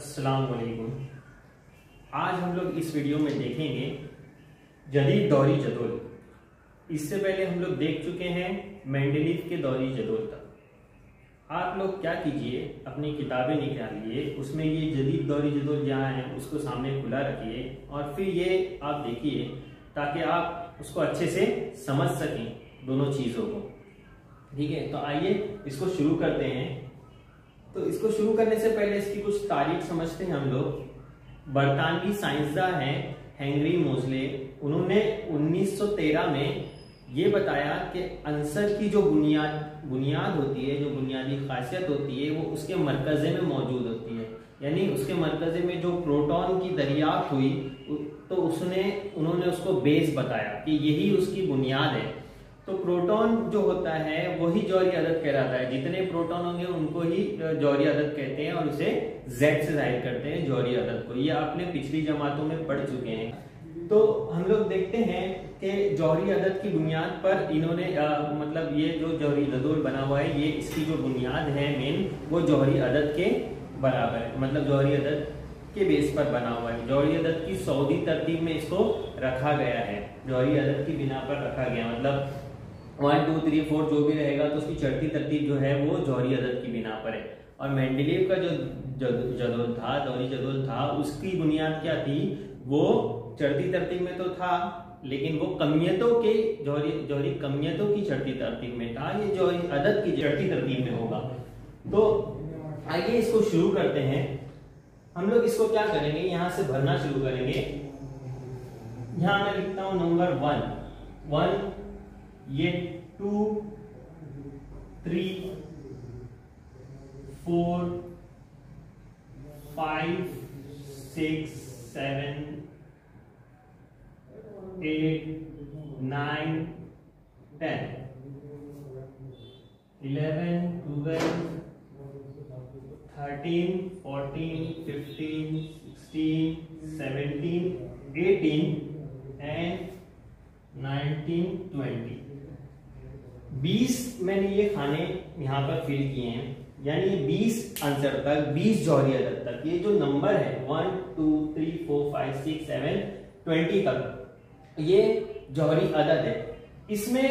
अस्सलाम वालेकुम। आज हम लोग इस वीडियो में देखेंगे जदीद दौरी जदोल। इससे पहले हम लोग देख चुके हैं मेंडेलीव के दौरी जदोल तक। आप लोग क्या कीजिए, अपनी किताबें निकालिए, उसमें ये जदीद दौरी जदोल जहाँ है उसको सामने खुला रखिए और फिर ये आप देखिए ताकि आप उसको अच्छे से समझ सकें दोनों चीज़ों को। ठीक है, तो आइए इसको शुरू करते हैं। तो इसको शुरू करने से पहले इसकी कुछ तारीख समझते हैं हम लोग। बरतानवी साइंसदान हैं हेनरी मोजले, उन्होंने 1913 में ये बताया कि अंसर की जो बुनियाद होती है, जो बुनियादी खासियत होती है, वो उसके मरकज़े में मौजूद होती है। यानी उसके मरकज़े में जो प्रोटॉन की दरियाफ्त हुई तो उन्होंने उसको बेस बताया कि यही उसकी बुनियाद है। तो प्रोटॉन जो होता है वही जौहरी अदद कहलाता है। जितने प्रोटॉन होंगे उनको ही जौहरी अदद कहते हैं और उसे Z से जाहिर करते हैं जौहरी अदद को। ये आपने पिछली जमातों में पढ़ चुके हैं। तो हम लोग देखते हैं कि जौहरी अदद की बुनियाद पर इन्होंने मतलब ये जो जौहरी जदोल बना हुआ है, ये इसकी जो बुनियाद है मेन, वो जौहरी अदद के बराबर है, मतलब जौहरी अदद के बेस पर बना हुआ है। जौहरी अदद की सऊदी तरतीब में इसको रखा गया है, जौहरी अदद की बिना पर रखा गया, मतलब 1 2 3 4 जो भी रहेगा तो उसकी चढ़ती तरतीब जो है वो जौहरी अदद की बिना पर है। और मेंडेलीव का जो जदोल था, दौरी जदोल था, उसकी बुनियाद क्या थी? वो चढ़ती तरतीब में तो था, लेकिन वो कमियतों के जौहरी कमियतों की चढ़ती तरतीब में था। ये जौहरी अदद की चढ़ती तरतीब में होगा। तो आइए इसको शुरू करते हैं। हम लोग इसको क्या करेंगे, यहाँ से भरना शुरू करेंगे। यहाँ मैं लिखता हूं नंबर 1, ये 2 3 4 5 6 7 8 9 10 11 12 13 14 15 16 17 18 and 19 20 20 मैंने ये खाने यहाँ पर फिल किए हैं, यानी 20 आंसर तक, 20 जौहरी अदद तक। ये जो नंबर है 1 2 3 4 5 6 7 20 तक, ये जौहरी अदद है। इसमें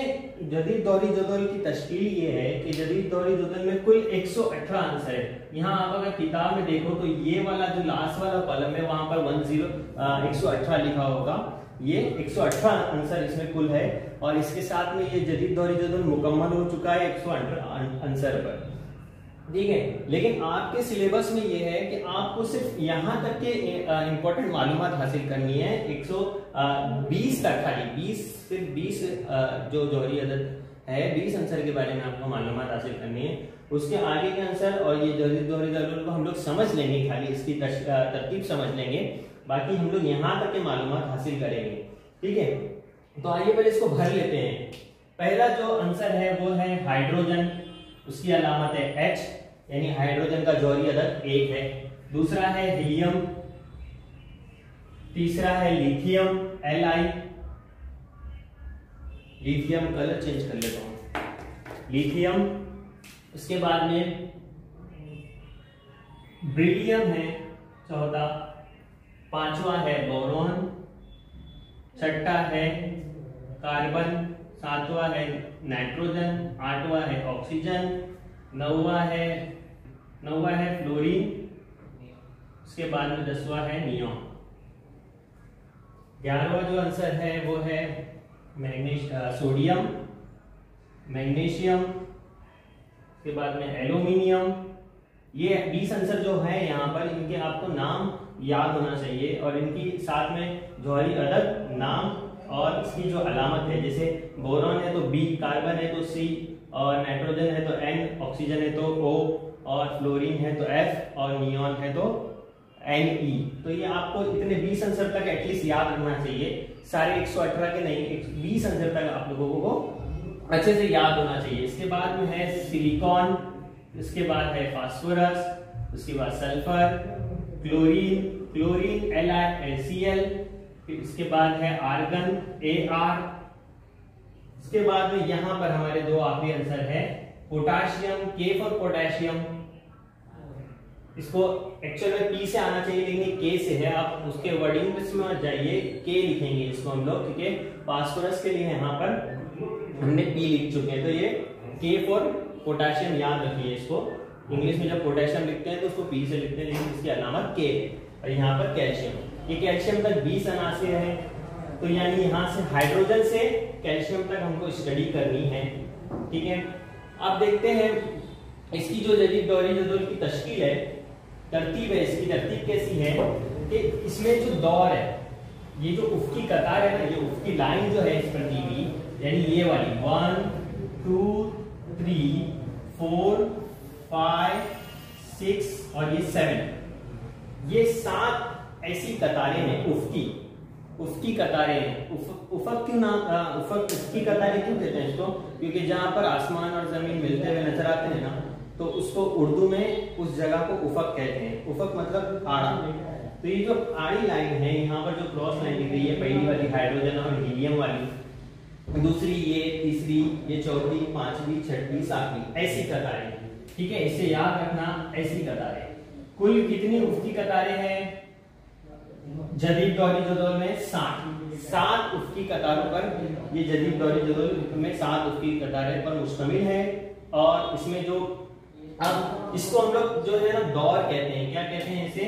जदीद दौरी जदोल की तश्कील ये है कि जदीद दौरी जदोल में कुल 118 आंसर है। यहाँ आप अगर किताब में देखो तो ये वाला जो लास्ट वाला कॉलम है वहां पर 118 लिखा होगा। ये 118 आंसर इसमें कुल है और इसके साथ में ये जदीद दौरी जदोल मुकम्मल हो चुका है 118 आंसर पर। ठीक है, लेकिन आपके सिलेबस में ये है कि आपको सिर्फ यहाँ तक के इंपॉर्टेंट मालूमात हासिल करनी है। 120 तक, खाली 20 जो जौहरी अदद है, 20 आंसर के बारे में आपको मालूमात हासिल करनी है। उसके आगे के आंसर और ये जदीद दौरी जदोल को हम लोग समझ लेंगे, खाली इसकी तरतीब समझ लेंगे, बाकी हम लोग यहाँ तक के मालूमात हासिल करेंगे। ठीक है, तो आइए पहले इसको भर लेते हैं। पहला जो आंसर है वो है हाइड्रोजन, उसकी अलामत है H, यानी हाइड्रोजन का जौहरी अदद 1 है। दूसरा है हीलियम, तीसरा है lithium Li, lithium colour change कर लेता हूं, लिथियम। उसके बाद में ब्रिलियम है चौथा, पांचवा है बोरोन, छठा है कार्बन, सातवां है नाइट्रोजन, आठवां है ऑक्सीजन, नौवां है फ्लोरीन, उसके बाद में 10वां है नियॉन। 11वां जो आंसर है वो है सोडियम, मैग्नीशियम, उसके बाद में एल्यूमिनियम। ये 20 आंसर जो है यहाँ पर, इनके आपको नाम याद होना चाहिए और इनकी साथ में जौहरी अदद, नाम और इसकी जो अलामत है। जैसे बोरॉन है तो B, कार्बन है तो C, और नाइट्रोजन है तो N, ऑक्सीजन है तो O, और फ्लोरीन है तो F, और नियॉन है तो Ne। तो ये आपको इतने 20 आंसर तक एटलीस्ट याद रखना चाहिए। सारे 118 के नहीं, 20 आंसर तक आप लोगों को अच्छे से याद होना चाहिए। इसके बाद में है सिलिकॉन, इसके बाद है फास्फोरस, उसके बाद सल्फर, क्लोरीन LiCl, फिर इसके बाद है आर्गन Ar। इसके बाद में यहाँ पर हमारे दो आखिरी आंसर है पोटाशियम, K फॉर पोटेशियम, इसको एक्चुअल में पी से आना चाहिए लेकिन के से है, आप उसके वर्डिंग में मत जाइए, के लिखेंगे इसको हम लोग, ठीक है। फास्फोरस के लिए यहाँ पर हमने पी लिख चुके हैं, तो ये के फॉर पोटेशियम, याद रखिए इसको। इंग्लिश में जब पोटेशियम लिखते हैं तो उसको पी से लिखते हैं, लेकिन इसकी अलामत के। और यहाँ पर कैल्शियम, ये कैल्शियम तक 20 अनासिर है, तो यानी यहाँ से हाइड्रोजन से कैल्शियम तक हमको स्टडी करनी है, ठीक है। अब देखते हैं इसकी जो जदीद दौरी जदोल की तश्कील है, तरतीब है, इसकी तरतीब कैसी है कि इसमें जो दौर है, ये जो उफ़क़ी कतार है ना, ये उफ़क़ी लाइन जो है इस पर दी हुई, यानी ये वाली 1 2 3 4 5 6 और ये 7, ये 7 ऐसी कतारें हैं उफ़क़ी कतारें हैं। उफ़क़ क्यों नाम उफ़क़ी कतारें क्यों कहते हैं इसको? क्योंकि जहां पर आसमान और जमीन मिलते हुए नजर आते हैं ना, तो उसको उर्दू में उस जगह को उफ़क़ कहते हैं। उफ़क़ मतलब आड़ा। तो ये जो आड़ी लाइन है, यहाँ पर जो क्रॉस लाइन दी गई है, पहली वाली हाइड्रोजन और हीलियम वाली, दूसरी ये, तीसरी ये, चौथी, पांचवी, छठवीं, सातवीं, ऐसी कतारें, ठीक है। इसे याद रखना, ऐसी कतारें। कुल कितनी उफ़क़ी कतारें हैं जदीद दौरी जदोल में? 7 उफ़क़ी कतारों पर ये जदीद दौरी जदोल में 7 उफ़क़ी कतारें पर मुश्तमिल है। और इसमें जो, अब इसको हम लोग जो है ना दौर कहते हैं, क्या कहते हैं इसे?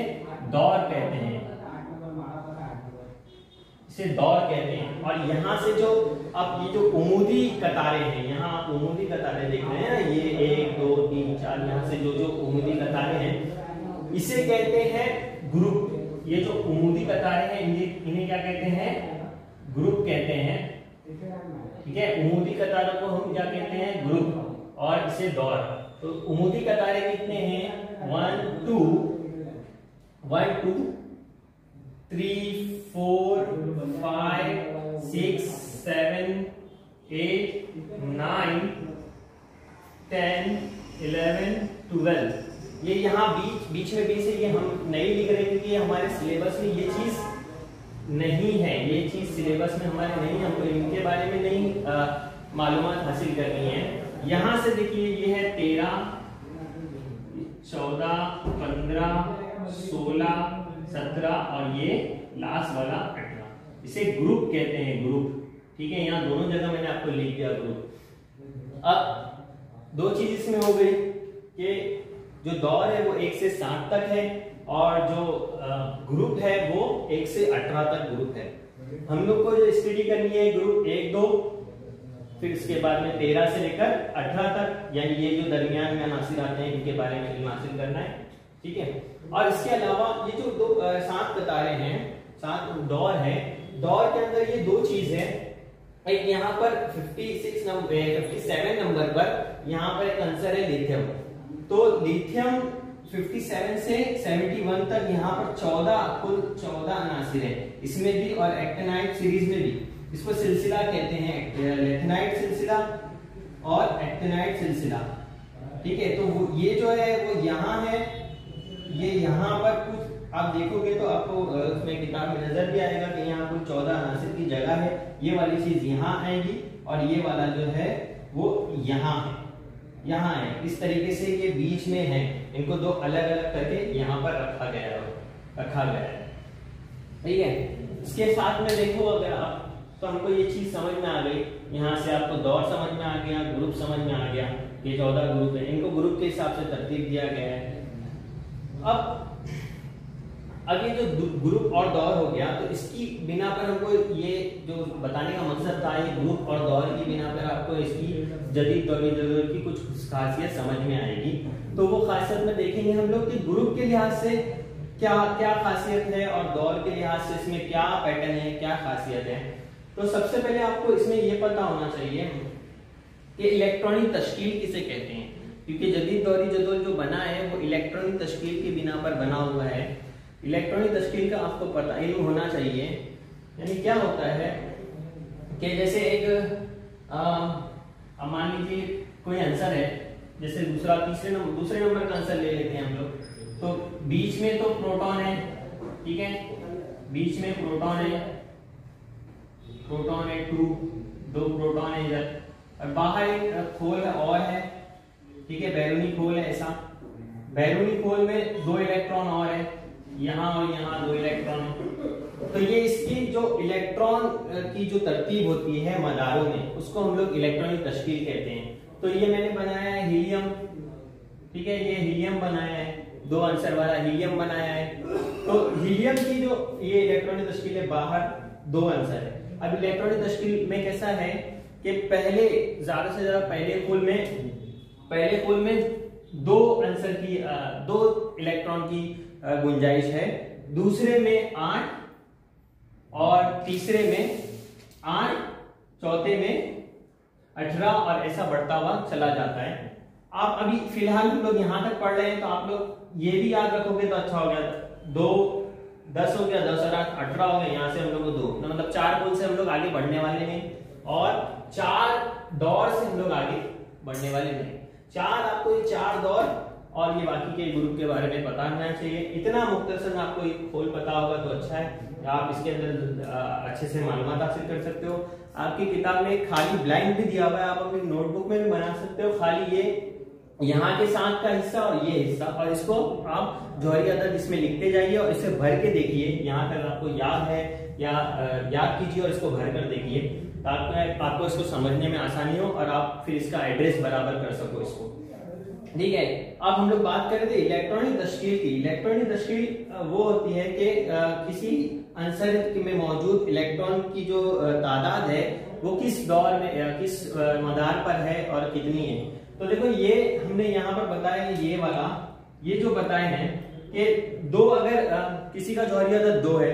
दौर कहते हैं, इसे दौर कहते हैं। और यहाँ से जो, अब ये जो उमूदी कतारें हैं, यहाँ आप उमूदी कतारें देख रहे हैं, ये 1 2 3 4, यहाँ से जो जो उमूदी कतारें हैं, इसे कहते हैं ग्रुप। ये जो उमूदी कतारें हैं, इन्हें क्या कहते हैं? ग्रुप कहते हैं, ठीक है। उमूदी कतारों को हम क्या कहते हैं? ग्रुप, और इसे दौर। तो उमूदी कतारें कितने हैं? 1 2 3 4 5 6 7 8 9 10 11 12। ये यहाँ बीच में भी से ये हम नहीं लिख रहे क्योंकि हमारे सिलेबस में ये चीज नहीं है, ये चीज सिलेबस में हमारे नहीं, हमको इनके बारे में नहीं मालूमात हासिल करनी है। यहाँ से देखिए, ये है 13 14 15 16 17 और ये लास्ट वाला 18। इसे ग्रुप कहते हैं, ग्रुप, ठीक है। यहाँ दोनों जगह मैंने आपको लिख दिया ग्रुप। अब 2 चीज इसमें हो गई कि जो दौर है वो 1 से 7 तक है, और जो ग्रुप है वो 1 से 18 तक ग्रुप है। हम लोग को जो स्टडी करनी है ग्रुप 1 2, फिर इसके बाद में 13 से लेकर 18 तक, यानी ये जो दरमियान में अनासिर आते हैं इनके बारे में इल्म हासिल करना है, ठीक है। और इसके अलावा ये जो 7 कतारें हैं, 7 दौर है, दौर के अंदर ये 2 चीज है। एक यहाँ पर 57 नंबर पर यहाँ पर एक आंसर है लिथियम। तो लिथियम 57 से 71 तक यहाँ पर कुल 14 अनासिर है इसमें भी, और एक्टिनाइट सीरीज में भी। इसको सिलसिला कहते हैं, लेथिनाइट सिलसिला और एक्टिनाइट सिलसिला, ठीक है। तो वो ये जो है वो यहाँ है, ये यहाँ पर कुछ आप देखोगे तो आपको उसमें किताब में नजर भी आएगा कि यहाँ कुल 14 अनासिर की जगह है। ये वाली चीज यहाँ आएगी और ये वाला जो है वो यहाँ है, यहाँ है। इस तरीके से ये बीच में है, इनको 2 अलग अलग करके यहाँ पर रखा गया है, ठीक है। इसके साथ में देखो अगर आप, तो हमको ये चीज समझ में आ गई, यहाँ से आपको दौर समझ में आ गया, ग्रुप समझ में आ गया, ये 14 ग्रुप है, इनको ग्रुप के हिसाब से तरतीब दिया गया है। अब ये जो ग्रुप और दौर हो गया, तो इसकी बिना पर हमको ये जो बताने का मकसद था, ये ग्रुप और दौर की बिना पर आपको इसकी जदीद दौरी जदोल की कुछ खासियत समझ में आएगी। तो वो खासियत में देखेंगे हम लोग कि ग्रुप के लिहाज से क्या क्या खासियत है और दौर के लिहाज से इसमें क्या पैटर्न है, क्या खासियत है। तो सबसे पहले आपको इसमें ये पता होना चाहिए कि इलेक्ट्रॉनिक तश्कील किसे कहते हैं, क्योंकि जदीद दौरी जदोल जो बना है वो इलेक्ट्रॉनिक तश्कील की बिना पर बना हुआ है। इलेक्ट्रॉनिक तश्कील का आपको पता इल्म होना चाहिए। यानी क्या होता है कि जैसे एक मान लीजिए कोई आंसर है, जैसे दूसरे नंबर का आंसर ले लेते हैं हम लोग। तो बीच में तो प्रोटॉन है, ठीक है, बीच में प्रोटॉन है 2 प्रोटॉन है इधर, और बाहर एक खोल और है, ठीक है, बैरूनी खोल है ऐसा। बैरूनी खोल में 2 इलेक्ट्रॉन और है, यहाँ और यहाँ 2 इलेक्ट्रॉन है। तो ये इसकी जो इलेक्ट्रॉन की जो तरतीब होती है मदारों में, उसको हम लोग इलेक्ट्रॉनिक तश्कील कहते हैं। तो ये मैंने बनाया है हीलियम, ठीक है, ये हीलियम बनाया है, 2 आंसर वाला हीलियम बनाया है। तो हीलियम की जो ये इलेक्ट्रॉनिक तश्कील है बाहर 2 आंसर है। अब इलेक्ट्रॉनिक तश्कील में कैसा है कि पहले ज्यादा से ज्यादा पहले खोल में 2 आंसर की 2 इलेक्ट्रॉन की गुंजाइश है, दूसरे में 8 और तीसरे में 8, चौथे में 18 और ऐसा बढ़ता हुआ चला जाता है। आप अभी फिलहाल हम लोग यहां तक पढ़ रहे हैं, तो आप लोग ये भी याद रखोगे तो अच्छा हो गया। 2 10 हो गया, 10 और 8 18 हो गया, यहाँ से हम लोग को 2, मतलब 4 खोल से हम लोग आगे बढ़ने वाले हैं और 4 दौर से हम लोग आगे बढ़ने वाले हैं। 4 आपको ये 4 दौर और ये बाकी के ग्रुप के बारे में पता होना चाहिए। इतना मुख्तसर आपको एक खोल पता होगा तो अच्छा है, आप इसके अंदर अच्छे से मालूमात हासिल कर सकते हो। आपकी किताब में खाली ब्लैंक भी दिया हुआ है, आप अपनी नोटबुक में भी बना सकते हो, खाली ये यहाँ के साथ का हिस्सा और ये हिस्सा, और इसको आप जौहरी अदद इसमें लिखते जाइए और इसे भर के देखिए, यहाँ तक आपको याद है या याद कीजिए और इसको भर कर देखिए ताकि आपको इसको समझने में आसानी हो और आप फिर इसका एड्रेस बराबर कर सको इसको। ठीक है, अब हम लोग बात करें थे इलेक्ट्रॉनिक तश्कील की। इलेक्ट्रॉनिक तश्कील वो होती है कि किसी अंसर में मौजूद इलेक्ट्रॉन की जो तादाद है वो किस दौर में या किस मदार पर है और कितनी है। तो देखो ये हमने यहाँ पर बताया है, ये वाला ये जो बताए हैं कि 2 अगर किसी का जौहरी अदद 2 है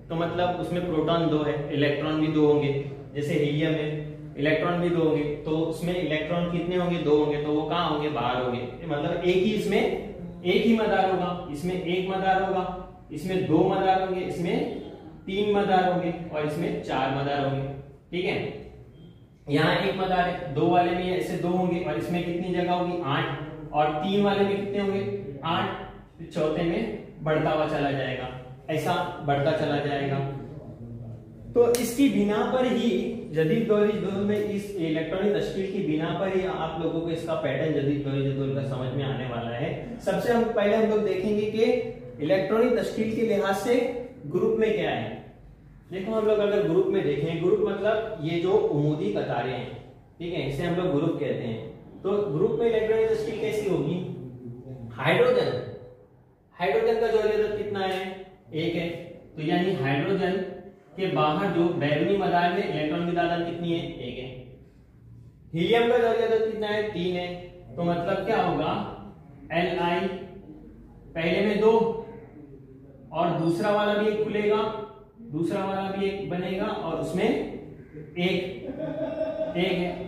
तो मतलब उसमें प्रोटॉन 2 है, इलेक्ट्रॉन भी 2 होंगे। जैसे हीलियम है, इलेक्ट्रॉन भी 2 होंगे, तो उसमें इलेक्ट्रॉन कितने होंगे? 2 होंगे, तो वो कहाँ होंगे? बाहर होंगे। मतलब एक ही इसमें एक ही मदार होगा, इसमें 1 मदार होगा, इसमें 2 मदार होंगे, इसमें 3 मदार होंगे और इसमें 4 मदार होंगे। ठीक है, यहाँ 1 मदार है, 2 वाले में ऐसे 2 होंगे और इसमें कितनी जगह होगी? 8, और 3 वाले में कितने होंगे? 8, चौथे में बढ़ता हुआ चला जाएगा, ऐसा बढ़ता चला जाएगा। तो इसकी बिना पर ही जदीद दौरी जदूल में इस इलेक्ट्रॉनिक तश्कील की बिना पर ही आप लोगों को इसका पैटर्न जदीद दौरी जदूल का समझ में आने वाला है। सबसे पहले हम लोग देखेंगे कि इलेक्ट्रॉनिक तश्कील के लिहाज से ग्रुप में क्या है। देखो हम लोग अगर ग्रुप में देखें, ग्रुप मतलब ये जो उमूदी कतारें हैं, ठीक है, इसे हम लोग ग्रुप कहते हैं। तो ग्रुप में इलेक्ट्रॉनिक तश्कील कैसी होगी? हाइड्रोजन का जौहरी अदद कितना है? 1 है, तो यानी हाइड्रोजन के बाहर जो बैरूनी मदार में इलेक्ट्रॉन की तादाद कितनी है? 1 है। हीलियम का जौहरी अदद कितना है? 3 है, तो मतलब क्या होगा? Li पहले में 2 और दूसरा वाला भी एक खुलेगा, दूसरा वाला भी एक बनेगा और उसमें एक है।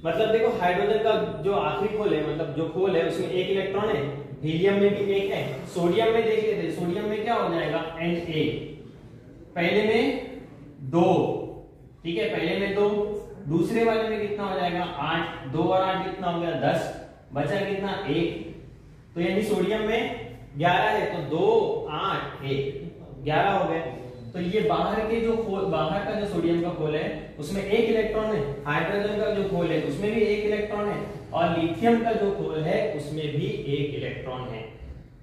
मतलब देखो हाइड्रोजन का जो आखिरी खोल है, मतलब जो खोल है उसमें 1 इलेक्ट्रॉन है, हीलियम में भी 1 है। सोडियम में देख लेते, सोडियम में क्या हो जाएगा? Na, पहले में 2, ठीक है, पहले में 2, दूसरे वाले में कितना हो जाएगा? 8, 2 और 8 कितना हो गया? 10, बचा कितना? 1। तो यानी सोडियम में 11 है, तो 2 8 1 11 हो गए। तो ये बाहर के जो खोल, बाहर का जो सोडियम का खोल है उसमें 1 इलेक्ट्रॉन है, हाइड्रोजन का जो खोल है उसमें भी 1 इलेक्ट्रॉन है और लिथियम का जो खोल है उसमें भी 1 इलेक्ट्रॉन है।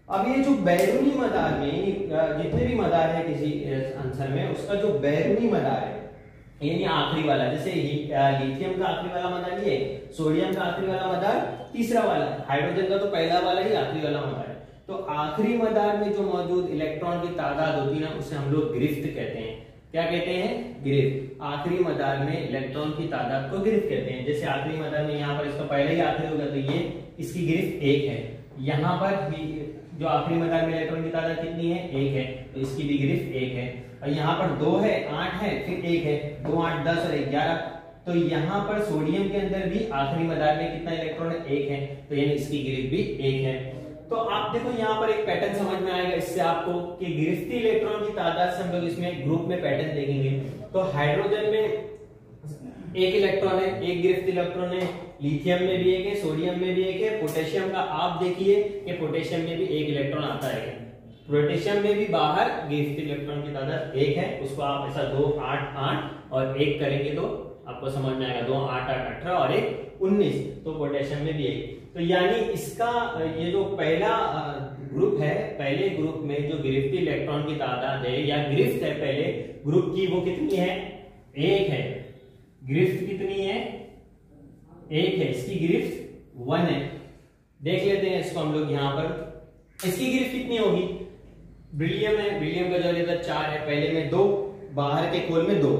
अब ये जो बैरूनी मदार में जितने भी मदार है किसी आंसर में, उसका जो बैरूनी मदार है यानी आखिरी वाला, जैसे लिथियम का आखिरी वाला मदार ये, सोडियम का आखिरी वाला मदार तीसरा वाला, हाइड्रोजन का तो पहला वाला ही आखिरी वाला मदार है। तो आखिरी मदार में जो मौजूद इलेक्ट्रॉन की तादाद होती है ना, उसे हम लोग गिरफ्त कहते हैं। क्या कहते हैं? गिरफ्त। आखिरी मदार में इलेक्ट्रॉन की तादाद को गिरफ्त कहते हैं। जैसे आखिरी मदार में यहाँ पर इसका पहले ही आखिरी होगा, तो ये इसकी गिरफ्त 1 है। यहाँ पर जो आखिरी मदार में इलेक्ट्रॉन की तादाद कितनी है? 1 है, तो इसकी भी गिरफ्त 1 है। और यहाँ पर 2 है, 8 है, फिर 1 है, 2 8 10 और 11। तो यहाँ पर सोडियम के अंदर भी आखिरी मदार में कितना इलेक्ट्रॉन है? 1 है, तो यानी इसकी गिरफ्त भी 1 है। तो आप देखो यहाँ पर एक पैटर्न समझ में आएगा इससे आपको कि गिरफ्ती इलेक्ट्रॉन की तादाद से हम लोग इसमें ग्रुप में पैटर्न देखेंगे। तो हाइड्रोजन में 1 इलेक्ट्रॉन है, 1 गिरफ्ती इलेक्ट्रॉन है, लिथियम में भी 1 है, सोडियम में भी 1 है, पोटेशियम का आप देखिए कि पोटेशियम में भी 1 इलेक्ट्रॉन आता है। पोटेशियम में भी बाहर गिरफ्ती इलेक्ट्रॉन की तादाद 1 है, उसको आप ऐसा 2 8 8 और 1 करेंगे तो आपको समझ में आएगा। 2 8 8 18 और 1 19, तो पोटेशियम में भी 1। तो यानी इसका ये जो पहला ग्रुप है, पहले ग्रुप में जो गिरफ्त इलेक्ट्रॉन की तादाद है या गिरफ्त है पहले ग्रुप की, वो कितनी है? 1 है। गिरफ्त कितनी है? 1 है। इसकी गिरफ्त 1 है। देख लेते हैं इसको हम लोग यहाँ पर। इसकी गिरफ्त कितनी होगी? बेरिलियम है, बेरिलियम का जो 4 है, पहले में 2, बाहर के खोल में 2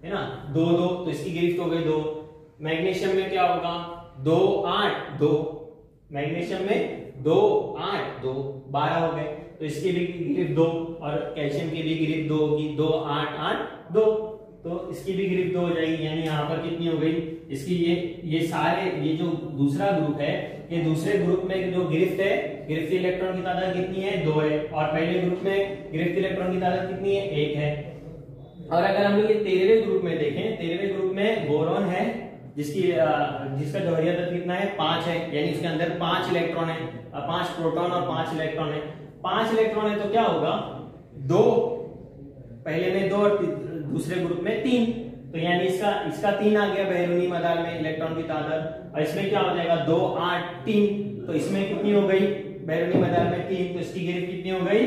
है ना, 2 2, तो इसकी गिरफ्त हो गई 2। मैग्नीशियम में क्या होगा? 2 8 2, मैग्नीशियम में 2 8 2, 12 हो गए, तो इसकी भी गिरफ्त 2, और कैल्शियम की भी गिरफ्त 2 होगी, 2 8 8 2, तो इसकी भी गिरफ्त 2 हो जाएगी। यानी यहाँ पर कितनी हो गई इसकी? ये सारे, ये जो दूसरा ग्रुप है, ये दूसरे ग्रुप में जो गिरफ्त है, गिरफ्त इलेक्ट्रॉन की तादाद कितनी है? 2 है, और पहले ग्रुप में गिरफ्त इलेक्ट्रॉन की तादाद कितनी है? 1 है। और अगर हम लोग ये 13वें ग्रुप में देखें, 13वें ग्रुप में बोरॉन है, जिसका जौहरिया तत्व कितना है? 5 है, यानी इसके अंदर 5 इलेक्ट्रॉन है, 5 प्रोटॉन और 5 इलेक्ट्रॉन है। 5 इलेक्ट्रॉन है तो क्या होगा? 2, पहले में 2 और दूसरे ग्रुप में 3, तो यानी इसका 3 आ गया बैरूनी मदार में इलेक्ट्रॉन की तादाद। और इसमें क्या हो जाएगा? 2 8 3, तो इसमें कितनी हो गई बैरूनी मदार में? 3, तो इसकी गिरफ्त कितनी हो गई?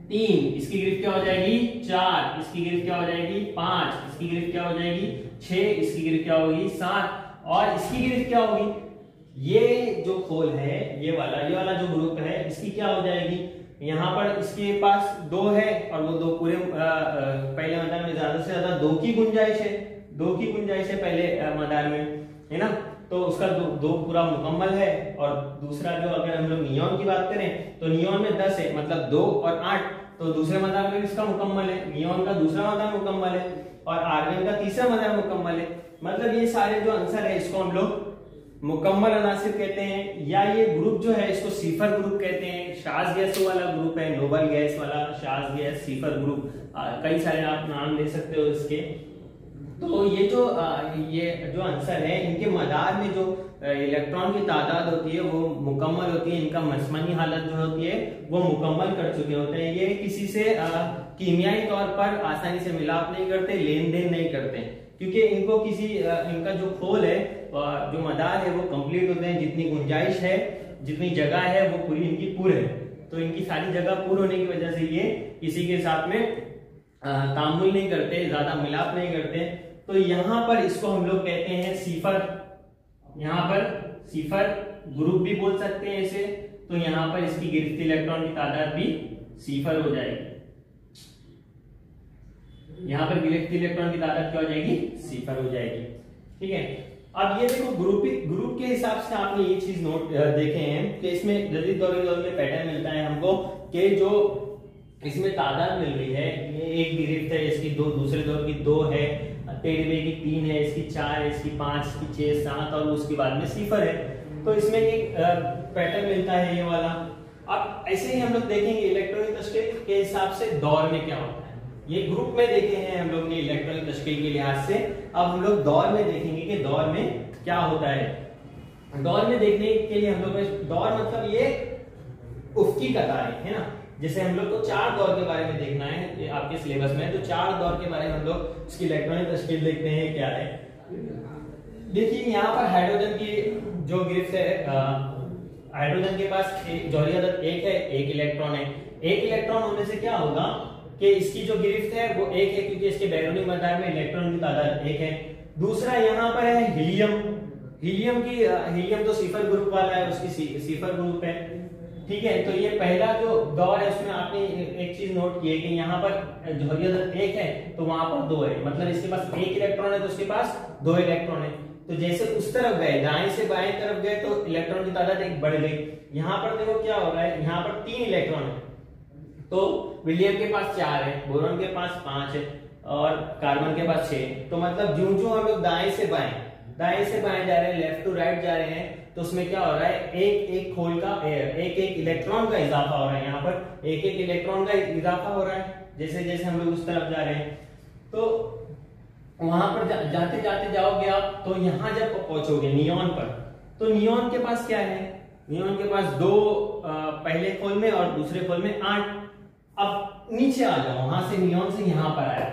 3। इसकी गिरफ्त क्या हो जाएगी? 4। इसकी गिरफ्त क्या हो जाएगी? 5। इसकी गिरफ्त क्या हो जाएगी? 6। इसकी गिरफ्त क्या होगी? 7। और इसकी गिरफ्त क्या होगी? ये जो खोल है, ये वाला जो ग्रुप है, इसकी क्या हो जाएगी? यहाँ पर इसके पास 2 है, और वो 2 पूरे पहले मदार में ज्यादा से ज्यादा 2 की गुंजाइश है, 2 की गुंजाइश है पहले मदार में, है ना, तो उसका 2 पूरा मुकम्मल है। और दूसरा जो, अगर हम लोग नियॉन की बात करें तो नियॉन में 10 है, मतलब 2 और 8, तो दूसरे मदार में इसका मुकम्मल है, नियॉन का दूसरा मदार मुकम्मल है, और आर्गन का तीसरा मदार मुकम्मल है। मतलब ये सारे जो आंसर है, इसको हम लोग मुकम्मल अनासिर कहते हैं, या ये ग्रुप जो है इसको सीफर ग्रुप कहते हैं। शाज़ गैसों वाला ग्रुप है, नोबल गैस वाला, शाज़ गैस, सीफर ग्रुप, कई सारे आप नाम ले सकते हो इसके। तो ये जो आंसर है, इनके मदार में जो इलेक्ट्रॉन की तादाद होती है वो मुकम्मल होती है, इनका मसमनी हालत जो होती है वो मुकम्मल कर चुके होते हैं। ये किसी से कीमियाई तौर पर आसानी से मिलाप नहीं करते, लेन देन नहीं करते, क्योंकि इनको इनका जो खोल है, जो मदार है, वो कंप्लीट होते हैं। जितनी गुंजाइश है, जितनी जगह है, वो पूरी इनकी पूरे है। तो इनकी सारी जगह पूर्ण होने की वजह से ये किसी के साथ में तामुल नहीं करते, ज्यादा मिलाप नहीं करते। तो यहाँ पर इसको हम लोग कहते हैं सीफर, यहाँ पर सीफर ग्रुप भी बोल सकते हैं इसे। तो यहाँ पर इसकी गिरफ्त इलेक्ट्रॉन की तादाद भी सीफर हो जाएगी, यहाँ पर गिरफ्त इलेक्ट्रॉन की तादाद क्या हो जाएगी? सीफर हो जाएगी। ठीक है, अब ये देखो ग्रुप के हिसाब से आपने ये चीज नोट देखे हैं कि इसमें जदीद दौर में पैटर्न मिलता है हमको कि जो इसमें तादाद मिल रही है, ये एक गिरफ्त है, इसकी 2, दूसरे दौर की 2 है, 13वें की 3 है, इसकी 4 है, इसकी 5, इसकी 6 7, और उसके बाद में सीफर है। तो इसमें एक पैटर्न मिलता है ये वाला। अब ऐसे ही हम लोग देखेंगे इलेक्ट्रॉनिक तश्कील के हिसाब से दौर में क्या होता है। ये ग्रुप में देखे हैं हम लोग ने इलेक्ट्रॉनिक तश्कील के लिहाज से, अब हम लोग दौर में देखेंगे कि दौर में क्या होता है। दौर में देखने के लिए हम लोग, दौर मतलब ये उफ्की कतारें है ना, जैसे हम लोग को 4 दौर के बारे में देखना है, ये आपके सिलेबस में है, तो 4 दौर के बारे में हम लोग उसकी इलेक्ट्रॉनिक तश्कील देखते हैं क्या है। देखिए यहाँ पर हाइड्रोजन की जो गिरफ्त है, हाइड्रोजन के पास जौहरी अदद 1 है, 1 इलेक्ट्रॉन है। 1 इलेक्ट्रॉन होने से क्या होगा कि इसकी जो गिरफ्त है वो 1 है, क्योंकि इसके बैरूनी मदार में इलेक्ट्रॉन की तादाद 1 है। दूसरा यहाँ पर है हीलियम। हीलियम तो सीफर ग्रुप वाला है, उसकी सीफर ग्रुप है। ठीक है, तो ये पहला जो दौर है उसमें आपने एक चीज नोट की है कि यहाँ पर जौहरी अदद 1 है तो वहां पर 2 है, मतलब इसके पास 1 इलेक्ट्रॉन है तो उसके पास 2 इलेक्ट्रॉन है। तो जैसे उस तरफ गए, दाएं से बाएं तरफ गए, तो इलेक्ट्रॉन की तादाद 1 बढ़ गई। यहाँ पर देखो क्या हो रहा है, यहाँ पर 3 इलेक्ट्रॉन है, तो विलियम के पास 4 है, बोरॉन के पास 5 है, और कार्बन के पास 6। तो मतलब जो हम लोग दाएं से बाएं जा रहे हैं, लेफ्ट टू राइट जा रहे हैं, तो उसमें क्या हो रहा है, एक खोल का एक इलेक्ट्रॉन का इजाफा हो रहा है। यहाँ पर एक इलेक्ट्रॉन का इजाफा हो रहा है जैसे जैसे हम लोग उस तरफ जा रहे हैं। तो वहां पर जाते जाते जाओगे आप, तो यहाँ जब पहुंचोगे नियॉन पर, तो नियॉन के पास क्या है, नियॉन के पास 2 पहले खोल में और दूसरे खोल में 8। अब नीचे आ जाओ, वहां से नियॉन से यहाँ पर आया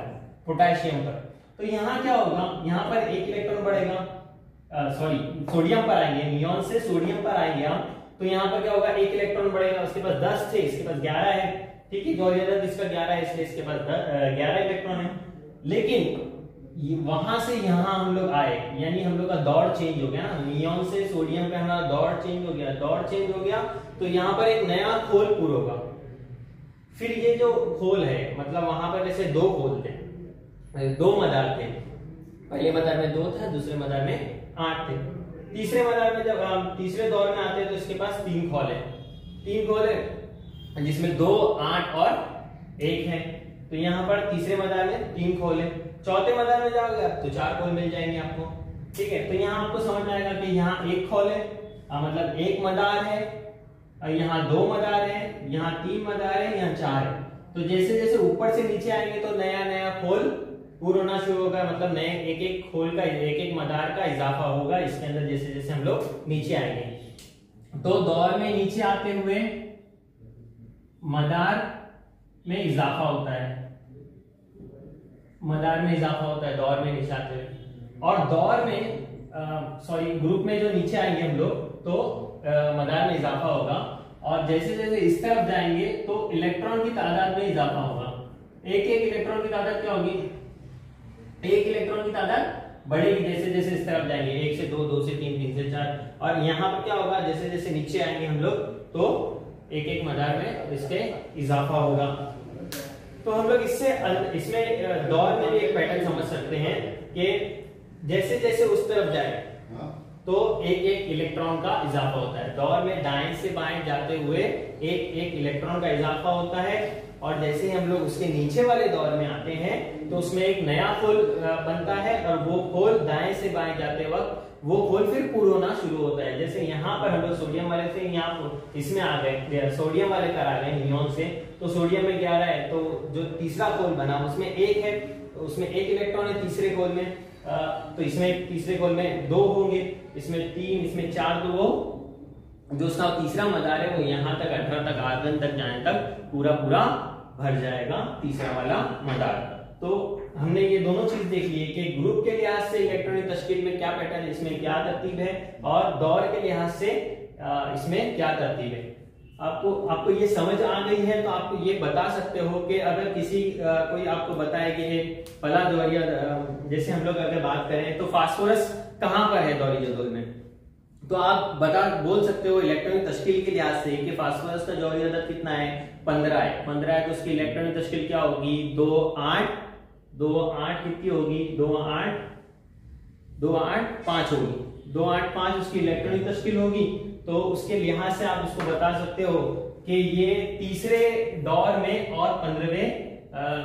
पोटेशियम पर, तो यहाँ क्या होगा, यहाँ पर 1 इलेक्ट्रॉन बढ़ेगा, सॉरी सोडियम पर आएंगे, नियॉन से सोडियम पर आएंगे हम, तो यहाँ पर क्या होगा, एक इलेक्ट्रॉन बढ़ेगा, उसके पास 10 थे, इसके पास 11 है, ठीक है, जॉर्ज अदर इसका 11 है, इसलिए इसके पास 11 इलेक्ट्रॉन है। लेकिन वहां से यहां हम लोग आए, यानी हम लोग का दौर चेंज हो गया ना, नियॉन से सोडियम पे हमारा दौर चेंज हो गया, दौर चेंज हो गया, तो यहाँ पर एक नया खोल पूरा होगा। फिर ये जो खोल है, मतलब वहां पर जैसे 2 खोल थे, 2 मदार थे, पहले मदार में 2 था, दूसरे मदार में 8 थे, तीसरे मदार में जब तीसरे दौर में आते हैं तो इसके पास 3 खोल है, 3 खोल है जिसमें 2, 8 और 1 है। तो यहाँ पर तीसरे मदार में 3 खोल है, चौथे मदार में जाओगे तो 4 खोल मिल जाएंगे आपको, ठीक है। तो यहाँ आपको समझ में आएगा कि यहाँ 1 खोल है, मतलब 1 मदार है, यहाँ 2 मदार है, यहाँ 3 मदार है, यहाँ 4 है। तो जैसे जैसे ऊपर से नीचे आएंगे तो नया नया खोल पूरा होना शुरू होगा, मतलब नए एक एक खोल का, एक एक मदार का इजाफा होगा इसके अंदर जैसे जैसे हम लोग नीचे आएंगे। तो दौर में नीचे आते हुए मदार में इजाफा होता है, मदार में इजाफा होता है दौर में नीचे आते हुए, और दौर में सॉरी ग्रुप में जो नीचे आएंगे हम लोग तो मदार में इजाफा होगा, और जैसे जैसे इस तरफ जाएंगे तो इलेक्ट्रॉन की तादाद में इजाफा होगा। एक एक इलेक्ट्रॉन की तादाद क्या होगी, एक इलेक्ट्रॉन की तादाद बढ़ेगी जैसे जैसे इस तरफ जाएंगे, 1 से 2, 2 से 3, 3 से 4, और यहाँ पर क्या होगा, जैसे जैसे नीचे आएंगे हम लोग तो एक एक मदार में इसके इजाफा होगा। तो हम लोग इसमें दौर में भी एक पैटर्न समझ सकते हैं कि जैसे जैसे उस तरफ जाए तो एक एक इलेक्ट्रॉन का इजाफा होता है, दौर में दाएं से बाएं जाते हुए एक एक इलेक्ट्रॉन का इजाफा होता है, और जैसे ही हम लोग उसके नीचे वाले दौर में आते हैं तो उसमें एक नया खोल बनता है, और वो खोल दाएं से बाएं जाते वक्त वो खोल फिर पूरा होना शुरू होता है। जैसे यहाँ पर हम लोग सोडियम वाले से यहाँ इसमें आ गए, सोडियम वाले कर आ गए नियॉन से, तो सोडियम में 11 है, तो जो तीसरा खोल बना उसमें 1 है, तो उसमें 1 इलेक्ट्रॉन है तीसरे खोल में, तो इसमें तीसरे खोल में 2 होंगे, इसमें 3, इसमें 4, तो वो जो उसका तीसरा मदार है वो यहाँ तक 18 तक आर्गन तक जाने तक पूरा पूरा भर जाएगा तीसरा वाला मदार। तो हमने ये दोनों चीज देख ली है कि ग्रुप के लिहाज से इलेक्ट्रॉनिक तश्कील में क्या पैटर्न है, इसमें क्या तरतीब है, और दौर के लिहाज से इसमें क्या तरतीब है। आपको ये समझ आ गई है तो आपको ये बता सकते हो कि अगर किसी कोई आपको बताए कि पला दौरिया, जैसे हम लोग अगर बात करें तो फास्फोरस कहाँ पर है दौरी जदोल में, तो आप बोल सकते हो इलेक्ट्रॉनिक तश्कील के लिहाज से कि फास्फोरस का जौहरी अदद कितना है, 15 है, 15 है, तो उसकी इलेक्ट्रॉनिक तश्कील क्या होगी, 2 8 कितनी होगी, 2 8 5 होगी, 2 8 5 उसकी इलेक्ट्रॉनिक तश्कील होगी। तो उसके लिहाज से आप उसको बता सकते हो कि ये तीसरे दौर में और 15वें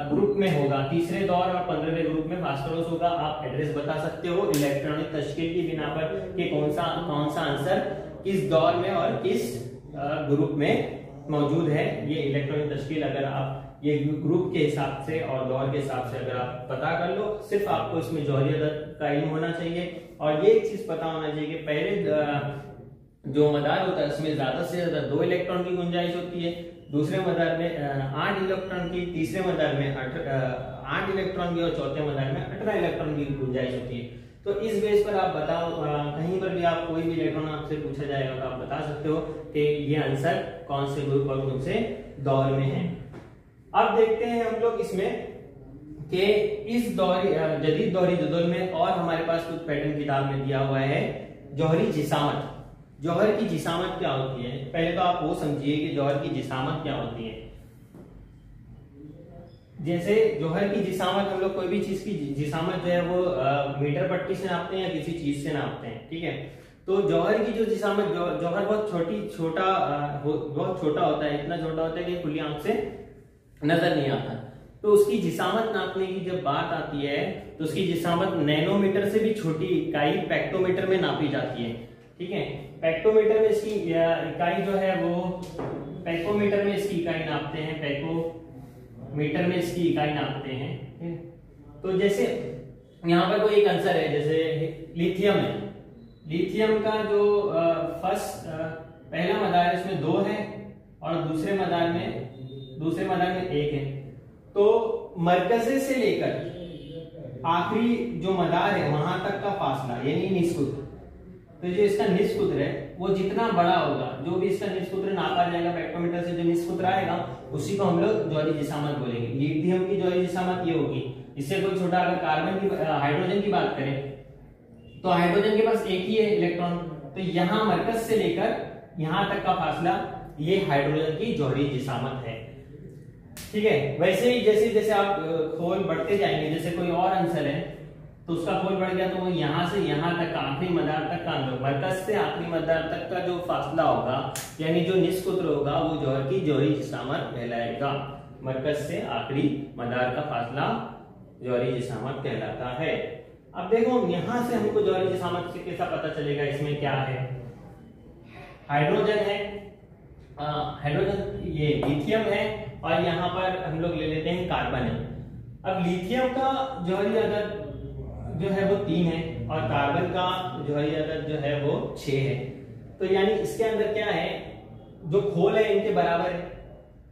ग्रुप में होगा, तीसरे दौर और 15वें ग्रुप में फास्फोरस होगा। आप एड्रेस बता सकते हो इलेक्ट्रॉनिक तश्कील की बिना पर कि कौन सा आंसर किस दौर में और किस ग्रुप में मौजूद है। ये इलेक्ट्रॉनिक तश्कील अगर आप ये ग्रुप के हिसाब से और दौर के हिसाब से अगर आप पता कर लो, सिर्फ आपको इसमें जौहरी अदद का इल्म होना चाहिए, और ये एक चीज पता होना चाहिए कि पहले जो मदार होता है उसमें ज्यादा से ज्यादा 2 इलेक्ट्रॉन की गुंजाइश होती है, दूसरे मदार में 8 इलेक्ट्रॉन की, तीसरे मदार में 8 इलेक्ट्रॉन की, और चौथे मदार में 18 इलेक्ट्रॉन की गुंजाइश होती है। तो इस बेस पर आप बताओ, कहीं पर भी आप कोई भी इलेक्ट्रॉन आपसे पूछा जाएगा तो आप बता सकते हो कि ये आंसर कौन से ग्रुप और कौन से दौर में है। अब देखते हैं हम लोग इसमें कि इस जदीद दौरी जदोल में और हमारे पास कुछ पैटर्न किताब में दिया हुआ है। जौहरी जिसामत, जौहर की जिसामत क्या होती है, पहले तो आप वो समझिए कि जौहर की जिसामत क्या होती है। जैसे जौहर की जिसामत, हम लोग कोई भी चीज की जिसामत जो है वो मीटर पट्टी से नापते हैं या किसी चीज से नापते हैं, ठीक है। तो जौहर की जो जिसामत, जौहर बहुत छोटा होता है, इतना छोटा होता है कि खुली आंख से नजर नहीं आता। तो उसकी जिसामत नापने की जब बात आती है तो उसकी जिसामत नैनोमीटर से भी छोटी इकाई पेक्टोमीटर में नापी जाती है, ठीक है। पेक्टोमीटर में इसकी इकाई जो है वो, पेकोमीटर में इसकी इकाई नापते हैं, पेकोमीटर में इसकी इकाई नापते हैं। तो जैसे यहाँ पर कोई एक आंसर है, जैसे लिथियम है, लिथियम का जो पहला मदार है उसमें 2 है और दूसरे मदार में 1 है। तो मरकजे से लेकर आखिरी जो मदार है वहां तक का फासला यानी निस्बत, तो जो इसका निष्सूत्र है वो जितना बड़ा होगा, जो भी इसका निष्सूत्र नापा जाएगा स्पेक्ट्रोमीटर से, जो निष्सूत्र आएगा उसी को हम लोग जौहरी जिसामत बोलेंगे। लिथियम की जौहरी जिसामत ये होगी। इससे कोई छोटा, अगर कार्बन की, हाइड्रोजन की बात करें तो हाइड्रोजन के पास एक ही है इलेक्ट्रॉन, तो यहाँ मरकज से लेकर यहाँ तक का फासला ये हाइड्रोजन की जौहरी जिसामत है। ठीक है, वैसे ही जैसे जैसे आप खोल बढ़ते जाएंगे, जैसे कोई और आंसर है तो उसका खोल बढ़ गया तो वो यहाँ से यहाँ तक का आखिरी मदार तक का, मरकज से आखिरी मदार तक का जो फासला होगा यानी जो निष्सूत्र होगा वो जौहर की जौहरी जिसामत कहलाएगा। मरकज से आखिरी मदार का फासला जौहरी जिसामत कहलाता है। अब देखो यहां से हमको जौहरी जिसामत से कैसा पता चलेगा, इसमें क्या है। हाइड्रोजन है, हाइड्रोजन ये लिथियम है, और यहाँ पर हम लोग ले लेते हैं कार्बन है। अब लिथियम का जौहरी अदद जो है वो 3 है और कार्बन का जौहरी अदद जो है वो 6 है। तो यानी इसके अंदर क्या है, जो खोल है इनके बराबर है।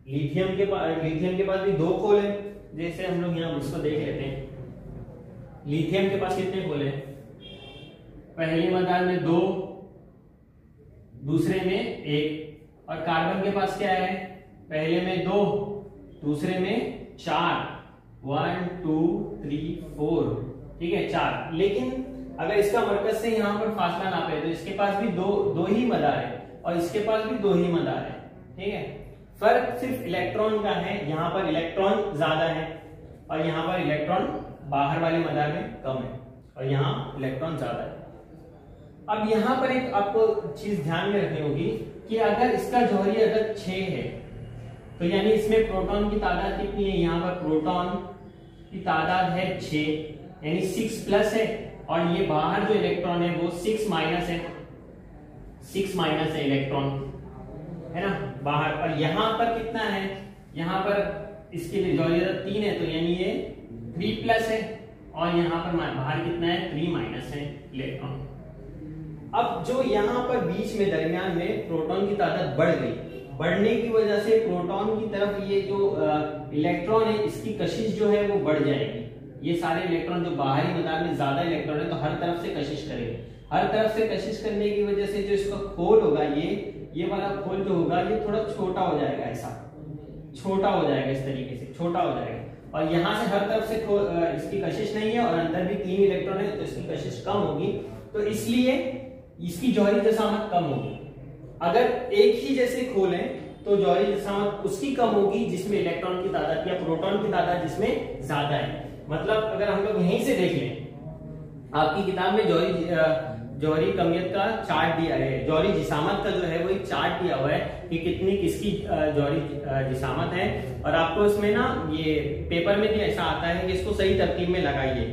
लिथियम के पास भी 2 खोल है, जैसे हम लोग यहाँ उसको देख लेते हैं। लिथियम के पास कितने खोल है, पहली मदार में 2, दूसरे में 1, और कार्बन के पास क्या है, पहले में 2, दूसरे में 4, 1 2 3 4, ठीक है 4। लेकिन अगर इसका मरकज से यहाँ पर फासला नापे तो इसके पास भी दो ही मदार है और इसके पास भी 2 ही मदार है। ठीक है, फर्क सिर्फ इलेक्ट्रॉन का है, यहाँ पर इलेक्ट्रॉन ज्यादा है और यहाँ पर इलेक्ट्रॉन बाहर वाले मदार में कम है और यहाँ इलेक्ट्रॉन ज्यादा है। अब यहाँ पर एक आपको चीज ध्यान में रखनी होगी कि अगर इसका जौहरी अदद 6 है तो यानी इसमें प्रोटॉन की तादाद कितनी है, यहाँ पर प्रोटॉन की तादाद है 6 यानी 6 प्लस है, और ये बाहर जो इलेक्ट्रॉन है वो 6 माइनस है, 6 माइनस है इलेक्ट्रॉन, है ना बाहर। और यहाँ पर कितना है, यहाँ पर इसके लिए जौहरी अदद 3 है तो यानी ये 3 प्लस है, और यहाँ पर बाहर कितना है 3 माइनस है इलेक्ट्रॉन। अब जो यहाँ पर बीच में दरमियान में प्रोटॉन की तादाद बढ़ गई, बढ़ने की वजह से प्रोटॉन की तरफ ये जो इलेक्ट्रॉन है इसकी कशिश जो है वो बढ़ जाएगी। ये सारे इलेक्ट्रॉन जो बाहरी मदार में ज्यादा इलेक्ट्रॉन है तो हर तरफ से कशिश करेंगे, हर तरफ से कशिश करने की वजह से जो इसका खोल होगा, ये वाला खोल जो होगा ये थोड़ा छोटा हो जाएगा, ऐसा छोटा हो जाएगा, इस तरीके से छोटा हो जाएगा। और यहाँ से हर तरफ से इसकी कशिश नहीं है और अंदर भी 3 इलेक्ट्रॉन है तो इसकी कशिश कम होगी, तो इसलिए इसकी जौहरी जिसामत कम होगी। अगर एक ही जैसे खोल है तो जौहरी जिसामत उसकी कम होगी जिसमें इलेक्ट्रॉन की तादाद या प्रोटॉन की तादाद जिसमें ज्यादा है। मतलब अगर हम लोग यहीं से देख लें, आपकी किताब में जौहरी कमियत का चार्ट दिया है, जौहरी जिसामत का जो है वो एक चार्ट दिया हुआ है कि कितनी किसकी जौहरी जिसामत है, और आपको इसमें ना ये पेपर में भी ऐसा आता है कि इसको सही तरतीब में लगाइए।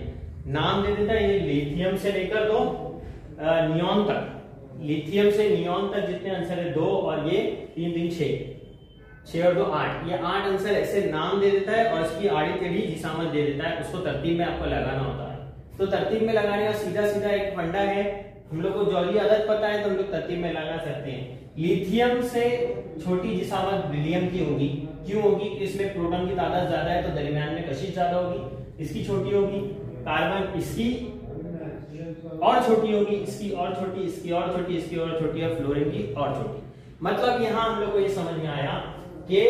नाम दे देता है ये लिथियम से लेकर तो नियोन तक, लिथियम से नियोन तक जितने आंसर है 2 और ये 3 3 6 और 2 8, ये 8 आंसर ऐसे नाम दे देता है और इसकी आड़ी टेढ़ी जिसामत दे देता है। उसको तरतीब में आपको लगाना होता है, तो तरतीब में लगाने का सीधा सीधा एक फंडा है। हम लोग को जौहरी अदद पता है तो हम लोग तरतीब में लगा सकते हैं। लिथियम से छोटी जिसामत बेरिलियम की होगी, क्यों होगी, इसमें प्रोटॉन की तादाद ज्यादा है तो दरमियान में कशिश ज्यादा होगी, इसकी छोटी होगी। कार्बन इसकी और छोटी होगी, इसकी और छोटी, इसकी और छोटी, इसकी और छोटी, और फ्लोरीन की और छोटी। मतलब यहाँ हम लोग को ये समझ में आया कि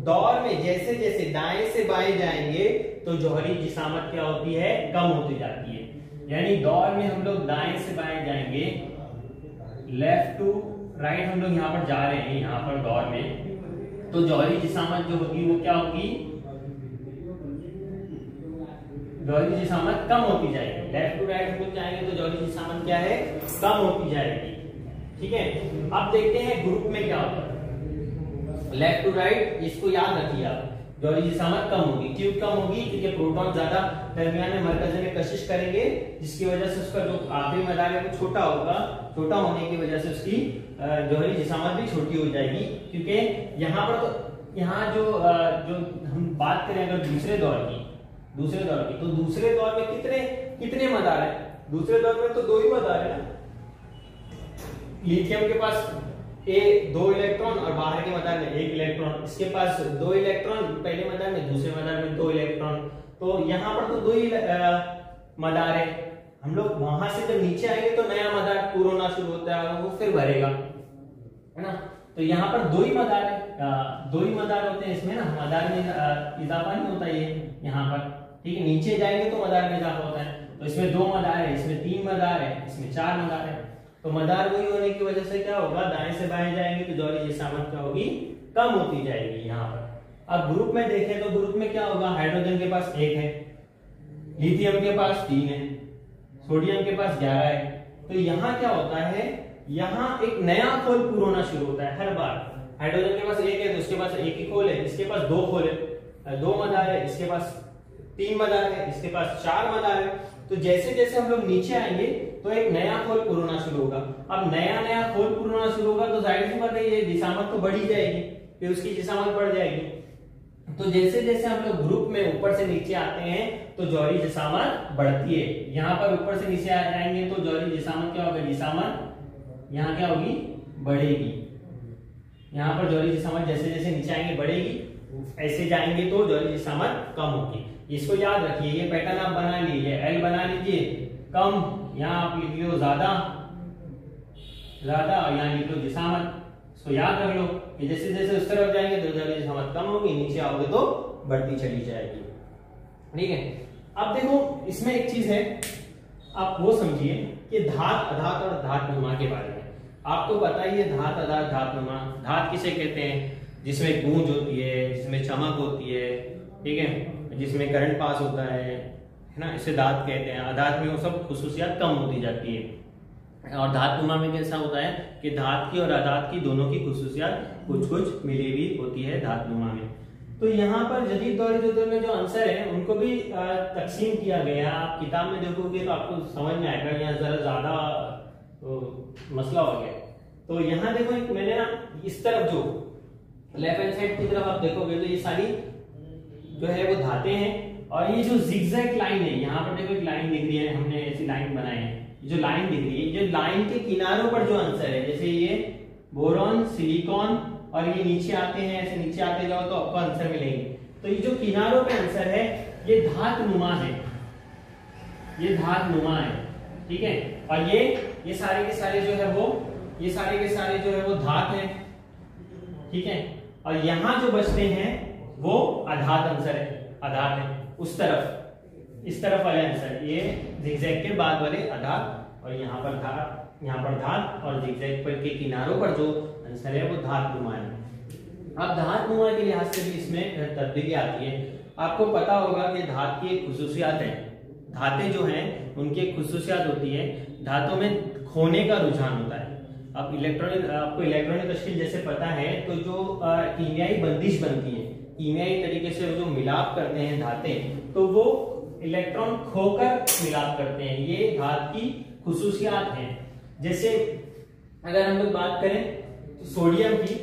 दौर में जैसे जैसे दाएं से बाएं जाएंगे तो जौहरी जिसामत क्या होती है, कम होती जाती है। यानी दौर में हम लोग दाएं से बाएं जाएंगे, लेफ्ट टू राइट हम लोग यहाँ पर जा रहे हैं, यहाँ पर दौर में, तो जौहरी जिसामत जो होगी वो क्या होगी, जौहरी जिसामत कम होती जाएगी। लेफ्ट टू राइट हम लोग जाएंगे तो जौहरी जिसामत क्या है, कम होती जाएगी। ठीक है, अब देखते हैं ग्रुप में क्या होता है। लेफ्ट टू राइट इसको याद रखिए आप, जौहरी जिसामत कम होगी। क्यों कम होगी, क्योंकि प्रोटॉन ज्यादा दरमियान में मरकज में कशिश करेंगे, जिसकी वजह से उसका जो आखिरी मदार है वो छोटा होगा, छोटा होने की वजह से उसकी जौहरी जिसामत भी छोटी हो जाएगी। क्योंकि यहाँ पर तो यहाँ जो हम बात करें अगर दूसरे दौर की, तो दूसरे दौर में कितने मदार है, दूसरे दौर में तो 2 ही मदार है ना। लिथियम के पास 2 इलेक्ट्रॉन और बाहर के मदार में 1 इलेक्ट्रॉन, इसके पास 2 इलेक्ट्रॉन पहले मदार में, दूसरे मदार में 2 इलेक्ट्रॉन, तो यहाँ पर तो 2 ही मदार है। हम लोग वहां से जब नीचे आएंगे तो नया मदार पूरा होना शुरू होता है, वो फिर भरेगा, है ना। तो यहाँ पर दो ही मदार होते हैं इसमें ना, मदार में इजाफा नहीं होता ये यहाँ पर, ठीक है। नीचे जाएंगे तो मदार में इजाफा होता है। तो इसमें 2 मदार है, इसमें 3 मदार है, इसमें 4 मदार है। तो मदार वही होने की वजह से क्या होगा, दाएं से बाएं जाएंगे तो जौहरी जिसामत क्या होगी, कम होती जाएगी यहाँ पर। अब ग्रुप में देखें तो ग्रुप में क्या होगा, हाइड्रोजन के पास 1 है, लिथियम के पास 3 है, सोडियम के पास 11 है। तो यहाँ क्या होता है, यहाँ एक नया खोल पूरा होना शुरू होता है हर बार। हाइड्रोजन के पास 1 है तो उसके पास 1 ही खोल है, इसके पास 2 खोल है, 2 मदार है, इसके पास 3 मदार है, इसके पास 4 मदार है। तो जैसे जैसे हम लोग नीचे आएंगे तो एक नया खोल पूरा होना शुरू होगा। अब नया खोल पूरा होना शुरू होगा तो जाहिर सी बात है ये जिसामत तो बढ़ी जाएगी, फिर उसकी जिसामत बढ़ जाएगी। तो जैसे जैसे हम लोग ग्रुप में ऊपर से नीचे आते हैं तो जौहरी जिसामत बढ़ती है। यहाँ पर ऊपर से नीचे आएंगे तो जौहरी जिसामत क्या होगा, जिसामत यहाँ क्या होगी, बढ़ेगी। यहाँ पर जौहरी जिसामत जैसे जैसे नीचे आएंगे बढ़ेगी, ऐसे जाएंगे तो जौहरी जिसामत कम होगी। इसको याद रखिए, ये पैटर्न आप बना लीजिए, एल बना लीजिए कम, यहाँ आप लिख लो ज्यादा, और यहाँ लिख लो जिसामत। इसको याद रख लो कि जैसे जैसे उस तरफ जाएंगे तो जौहरी जिसामत कम होगी, नीचे आओगे तो बढ़ती चली जाएगी, ठीक है। अब देखो इसमें एक चीज है, आप वो समझिए कि धात, अधात और धातनुमा के बारे में आपको पता ही है। धात, अधात, धातनुमा। धात किसे कहते हैं, जिसमें गूंज होती है, जिसमें चमक होती है, ठीक है, जिसमें करंट पास होता है ना, इसे धात कहते हैं। अधात में वो सब खुसूसियात कम होती जाती है। और धातनुमा में कैसा होता है कि धात की और अधात की दोनों की खुसूसियात कुछ कुछ मिली हुई होती है धातनुमा में। तो यहाँ पर जदीद दौरी जदोल में जो आंसर है उनको भी तकसीम किया गया। आप किताब में देखोगे तो आपको समझ में आएगा, यहाँ जरा ज्यादा तो मसला हो गया। तो यहाँ देखो मैंने ना इस तरफ जो लेफ्ट हैंड साइड की तरफ आप देखोगे तो ये सारी जो है वो धातें हैं, और ये जो जिगजैग लाइन है, यहाँ पर देखो एक लाइन दिख रही है, हमने ऐसी लाइन बनाई है, जो लाइन दिख रही है, जो लाइन के किनारों पर जो आंसर है, जैसे ये बोरॉन, सिलिकॉन, और ये नीचे आते हैं, ऐसे नीचे आते जाओ तो आपको आंसर मिलेंगे। तो ये जो किनारों पे आंसर है ये धातनुमा है, ये धातनुमा है, ठीक है। और ये सारे के सारे जो है वो, ये सारे के सारे जो है वो धात है, ठीक है। और यहाँ जो बचते हैं वो अधात आंसर है, अधात है उस तरफ, इस तरफ वाले आंसर, ये जिगजैग के बाद वाले अधात, और यहाँ पर धात, यहाँ पर धात, और जिगजैग पर के किनारों पर जो आंसर है वो धातनुमा है। अब धातनुमा के लिहाज से भी इसमें तब्दीली आती है। आपको पता होगा कि धात की एक खुसूसियात है, धातें जो हैं उनकी एक खुसूसियात होती है, धातों में खोने का रुझान होता है। अब आपको इलेक्ट्रॉनिक तश्कील जैसे पता है, तो जो कीमियाई बंदिश बनती है, कीमियाई तरीके से जो मिलाप करते हैं धातें, तो वो इलेक्ट्रॉन खोकर मिलाप करते हैं। ये धात की खुसूसियात हैं। जैसे अगर हम लोग बात करें तो सोडियम की,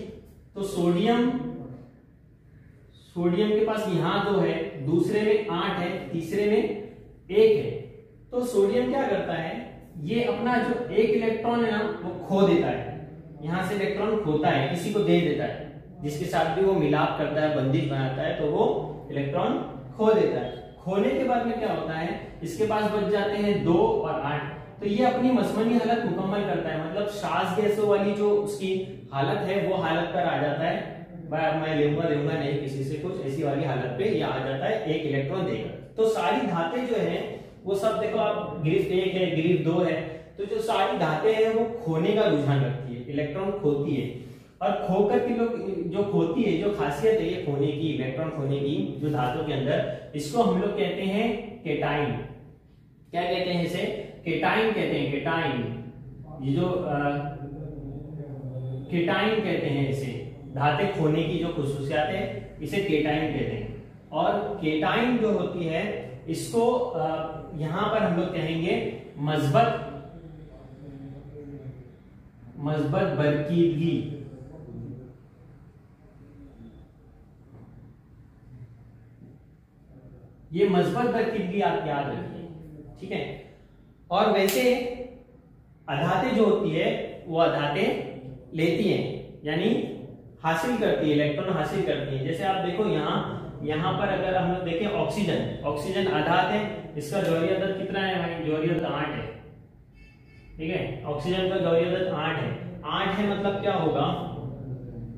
तो सोडियम के पास यहाँ जो है, दूसरे में 8 है, तीसरे में 1 है। तो सोडियम क्या करता है, ये अपना जो 1 इलेक्ट्रॉन है ना वो खो देता है, यहां से इलेक्ट्रॉन खोता है, किसी को दे देता है, जिसके साथ भी वो मिलाप करता है, बंदिश बनाता है, तो वो इलेक्ट्रॉन खो देता है। खोने के बाद में क्या होता है, इसके पास बच जाते हैं 2 और 8। तो ये अपनी मसमनी हालत मुकम्मल करता है, मतलब सास गैसों वाली जो उसकी हालत है वो हालत पर आ जाता है। मैं लेऊंगा नहीं किसी से कुछ, ऐसी वाली हालत पे ये आ जाता है, 1 इलेक्ट्रॉन देगा। तो सारी धातें जो है वो सब देखो आप, गिरिफ्त 1 है, गिरिफ्त 2 है, तो जो सारी धातें हैं वो खोने का रुझान रखती है, इलेक्ट्रॉन खोती है। और खोकर की जो खोती है, जो खासियत है ये खोने की, इलेक्ट्रॉन खोने की जो धातु के अंदर, इसको हम लोग कहते हैं केटाइन। क्या कहते हैं इसे, केटाइन कहते हैं, केटाइन। ये जो केटाइन कहते हैं इसे, धातें खोने की जो खुसूसियात है इसे केटाइन कहते हैं। और केटाइन जो होती है इसको यहां पर हम लोग कहेंगे मस्बत बरकीदगी। ये मस्बत बरकीदगी आप याद रखिए, ठीक है। और वैसे अधातें जो होती है वो अधातें लेती हैं, यानी हासिल करती है, इलेक्ट्रॉन हासिल करती है। जैसे आप देखो यहाँ पर अगर हम लोग देखें ऑक्सीजन अधात है, इसका जौहरी अदद कितना है भाई? जौहरी अदद 8 है। ठीक है, ऑक्सीजन का जौहरी अदद 8 है। 8 है मतलब क्या होगा,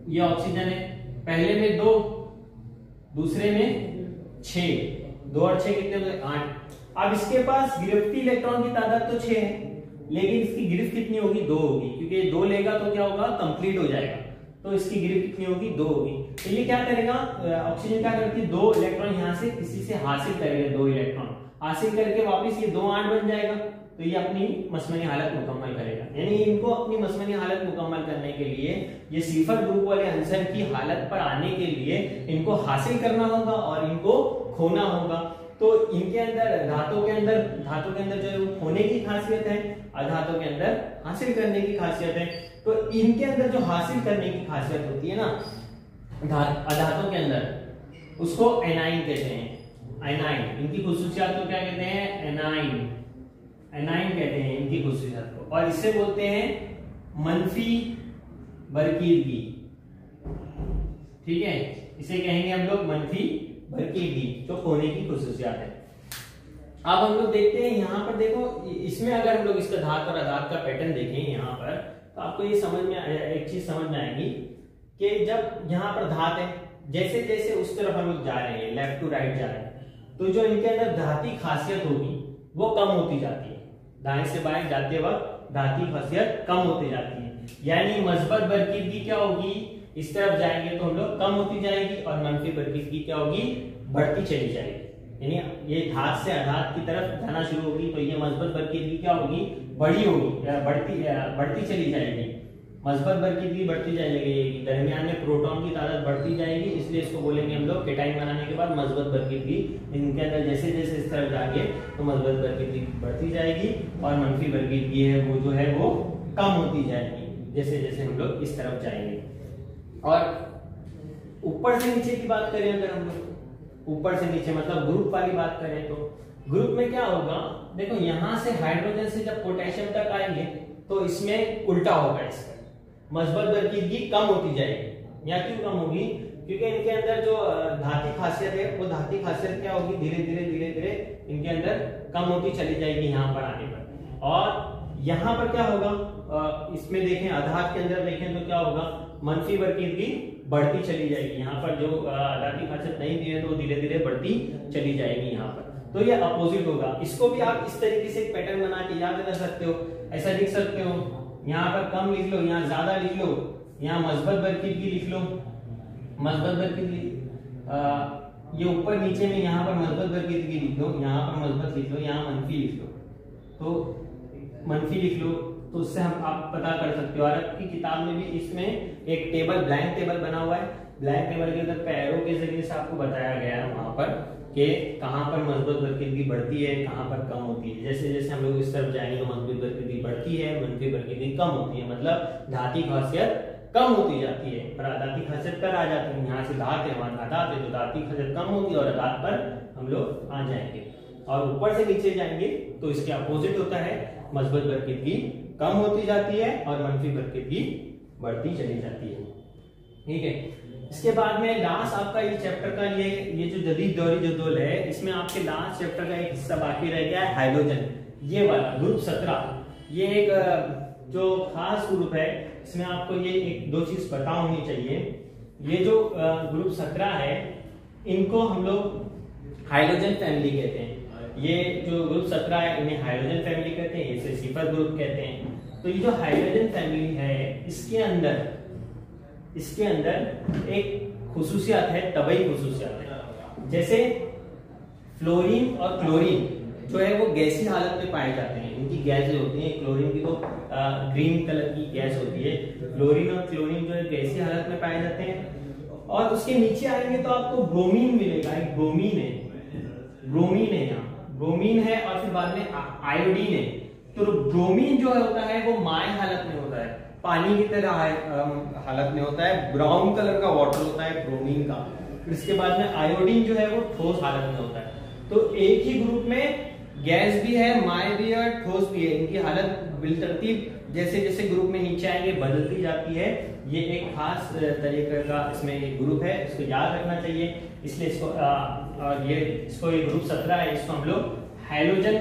ये ऑक्सीजन है, पहले में 2, दूसरे में 6, 2 और 6 कितने हुए? 8। अब इसके पास गिरफ्ती इलेक्ट्रॉन की तादाद तो 6 है, लेकिन इसकी गिरफ्त कितनी होगी? 2 होगी, क्योंकि 2 लेगा तो क्या होगा? कंप्लीट हो जाएगा। तो इसकी गिरफ्त कितनी होगी? 2 होगी। तो ये क्या करेगा, ऑक्सीजन क्या करती है? 2 इलेक्ट्रॉन यहाँ से किसी से हासिल करेगा, 2 इलेक्ट्रॉन हासिल करके वापस ये 2 8 बन जाएगा। तो ये अपनी मसमनी हालत मुकम्मल करेगा। यानी इनको अपनी मसमनी हालत मुकम्मल करने के लिए, ये सिफर ग्रुप वाले आंसर की हालत पर आने के लिए इनको हासिल करना होगा और इनको खोना होगा। तो इनके अंदर धातु के अंदर जो है वो खोने की खासियत है, अधातु के अंदर हासिल करने की खासियत है। तो इनके अंदर जो हासिल करने की खासियत होती है ना अधातु के अंदर, उसको एनाइन कहते हैं। एनाइन, इनकी खुसूसियात को क्या कहते हैं? एनाइन कहते हैं इनकी खुसूसियात को। और इससे बोलते हैं मंफी बरकीदगी। ठीक है, इसे कहेंगे हम लोग मंफी बरकीदगी, जो खोने की खुसूसियात है। अब हम लोग देखते हैं यहाँ पर, देखो इसमें अगर हम लोग इसका धात और अधात का पैटर्न देखें यहाँ पर, तो आपको ये समझ में एक चीज समझ में आएगी कि जब यहाँ पर धात है, जैसे जैसे उस तरफ हम लोग जा रहे हैं, लेफ्ट टू राइट जा रहे हैं, तो जो इनके अंदर धाती खासियत होगी वो कम होती जाती है। दाएं से बाएं जाते वक्त धाती खासियत कम होती जाती है। यानी मस्बत बरकीदगी क्या होगी? इस तरफ जाएंगे तो हम लोग कम होती जाएगी, और मंफी बरकीदगी क्या होगी? बढ़ती चली जाएगी। यानी ये धात से अधात की तरफ जाना शुरू होगी, तो ये मस्बत बरकीदगी क्या होगी? बड़ी होगी, बढ़ती चली जाएगी। मस्बत बरकीदगी बढ़ती जाएगी, दरमियान में प्रोटॉन की तादाद बढ़ती जाएगी, इसलिए इसको बोलेंगे हम लोग केटाइन बनाने के बाद मस्बत बरकीदगी। इनके अंदर जैसे जैसे इस तरफ जाएंगे तो मस्बत बरकीदगी बढ़ती जाएगी, और मंफी बरकीदगी है वो जो है वो कम होती जाएगी जैसे जैसे हम लोग इस तरफ जाएंगे। और ऊपर से नीचे की बात करें, अगर हम लोग ऊपर से नीचे मतलब ग्रुप वाली बात करें, तो ग्रुप में क्या होगा? देखो यहां से हाइड्रोजन से जब पोटेशियम तक आएंगे तो इसमें उल्टा होगा, इसका मस्बत बरकीदगी कम होती जाएगी। या क्यों कम होगी? क्योंकि इनके अंदर जो धाती खासियत है, वो धाती खासियत क्या होगी? धीरे धीरे इनके अंदर कम होती चली जाएगी यहाँ पर आने पर। और यहाँ पर क्या होगा? इसमें देखें, अधात के अंदर देखें तो क्या होगा? मंफी बरकीदगी बढ़ती चली जाएगी। यहाँ पर जो धाती खासियत नहीं दी है तो धीरे धीरे बढ़ती चली जाएगी यहाँ पर। तो ये अपोजिट होगा। इसको भी आप इस तरीके से एक पैटर्न बना के याद कर सकते हो। ऐसा लिख सकते हो, यहाँ पर कम लिख लो, यहाँ ज्यादा लिख लो, यहाँ मस्बत बरकीदगी लिख लो, मस्बत बरकीदगी, ये ऊपर नीचे में यहाँ पर मस्बत बरकीदगी लिख लो, यहाँ पर मस्बत लिख लो, यहाँ मंफी लिख लो। तो मंफी लिख लो, तो उससे हम आप पता कर सकते हो। और आपकी किताब में भी इसमें एक टेबल, ब्लैंक टेबल बना हुआ है। ब्लैंक टेबल के अंदर पैरों के जरिए से आपको बताया गया है वहां पर कि कहाँ पर मस्बत बरकीदगी बढ़ती है, कहाँ पर कम होती है। जैसे जैसे हम लोग इस तरफ जाएंगे तो मस्बत बरकीदगी बढ़ती है, मंफी बरकीदगी कम होती है, मतलब धाती खासियत कम होती जाती है। पर धाती खासियत पर आ जाती है, यहाँ से धात है, वहां अधात है, तो धाती खासियत कम होती है और अधात पर हम लोग आ जाएंगे। और ऊपर से नीचे जाएंगे तो इसके अपोजिट होता है, मस्बत बरकीदगी कम होती जाती है और मंफी बरकीदगी बढ़ती चली जाती है। ठीक है, इसके बाद में लास्ट आपका ये चैप्टर का ये जो जदीद दौरी जदोल है, इसमें आपके लास्ट चैप्टर का एक हिस्सा बाकी रह गया है, हाइड्रोजन, ये वाला ग्रुप 17। ये एक जो खास ग्रुप है, इसमें आपको ये एक दो चीज पता होनी चाहिए। ये जो ग्रुप 17 है, इनको हम लोग हाइड्रोजन फैमिली कहते हैं। ये जो ग्रुप 17 है, इन्हें हाइड्रोजन फैमिली कहते हैं, इसे सिफर ग्रुप कहते हैं। तो ये जो हाइड्रोजन फैमिली है, इसके अंदर एक खुसूसियत है, तबई खुसूसियत है। जैसे फ्लोरीन और क्लोरीन जो है वो गैसी हालत में पाए जाते हैं, इनकी गैसें होती हैं। क्लोरीन की तो ग्रीन कलर की गैस होती है, फ्लोरीन और क्लोरीन जो है गैसी हालत में पाए जाते हैं। और उसके नीचे आएंगे तो आपको ब्रोमीन मिलेगा, एक ब्रोमीन है, यहाँ ब्रोमीन है, और फिर बाद में आयोडीन है। तो ब्रोमीन जो होता है वो माय हालत में होता है, पानी की तरह हालत में होता है, ब्राउन कलर का वाटर होता है ब्रोमीन का। इसके बाद में आयोडीन जो है वो ठोस हालत में होता है। तो एक ही ग्रुप में गैस भी है, माय भी है, ठोस भी है। इनकी हालत बिलतरतीब जैसे जैसे ग्रुप में नीचे आएंगे बदलती जाती है। ये एक खास तरीके का इसमें एक ग्रुप है, इसको याद रखना चाहिए। इसलिए इसको और ये ग्रुप 17 है, इसको हम लोग हाइड्रोजन,